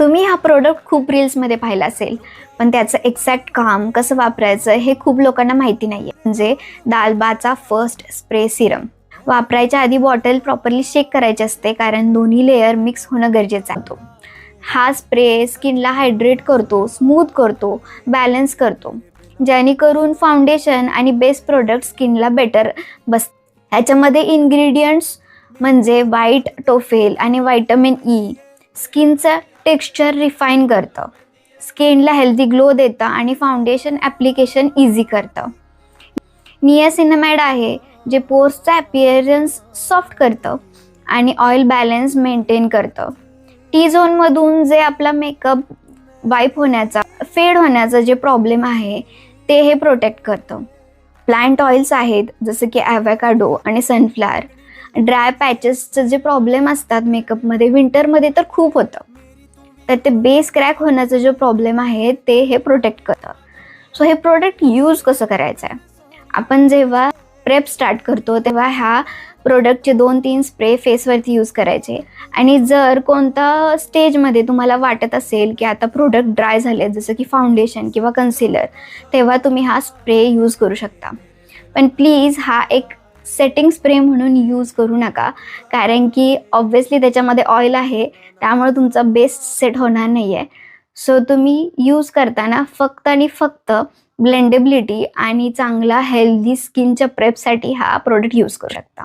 तुम्ही हा प्रोडक्ट खूप रील्समध्ये पाहिला असेल, पण त्याचं एक्झॅक्ट काम कसं वापरायचं हे खूप लोकांना माहिती नाही आहे. म्हणजे दालबाचा फर्स्ट स्प्रे सिरम. वापरायच्या आधी बॉटल प्रॉपरली शेक करायची असते, कारण दोन्ही लेयर मिक्स होणं गरजेचं आहे. हा स्प्रे स्किनला हायड्रेट करतो, स्मूथ करतो, बॅलन्स करतो, जेणेकरून फाउंडेशन आणि बेस प्रोडक्ट स्किनला बेटर बस. ह्याच्यामध्ये इन्ग्रेडियंट्स म्हणजे व्हाईट टोफेल आणि व्हायटमिन ई स्किनचं टेक्स्चर रिफाईन करतं, स्किनला हेल्दी ग्लो देतं आणि फाउंडेशन ॲप्लिकेशन इझी करतं. नियासिनामाइड आहे जे पोर्सचा ॲपिअरन्स सॉफ्ट करतं आणि ऑइल बॅलन्स मेंटेन करतं. टी झोनमधून जे आपला मेकअप वाईप होण्याचा, फेड होण्याचा जे प्रॉब्लेम आहे ते हे प्रोटेक्ट करतं. प्लांट ऑइल्स आहेत जसं की ॲव्होकाडो आणि सनफ्लावर. ड्राय पॅचेसचं जे प्रॉब्लेम असतात मेकअपमध्ये विंटरमध्ये तर खूप होतं, तर ते बेस क्रॅक होण्याचा जो प्रॉब्लेम आहे ते हे प्रोटेक्ट करतं. सो हे प्रोडक्ट यूज कसं करायचं आहे, आपण जेव्हा प्रेप स्टार्ट करतो तेव्हा ह्या प्रोडक्टचे 2-3 स्प्रे फेसवरती यूज करायचे. आणि जर कोणता स्टेजमध्ये तुम्हाला वाटत असेल की आता प्रोडक्ट ड्राय झाले, जसं की फाउंडेशन किंवा कन्सिलर, तेव्हा तुम्ही हा स्प्रे यूज करू शकता. पण प्लीज हा एक सेटिंग स्प्रे म्हणून यूज करू नका, कारण की ऑब्व्हियसली त्याच्यामध्ये ऑइल आहे, त्यामुळे तुमचा बेस सेट होणार नाही आहे. सो तुम्ही यूज करताना फक्त आणि फक्त ब्लेंडेबिलिटी आणि चांगला हेल्दी स्किनच्या प्रेपसाठी हा प्रोडक्ट यूज करू शकता.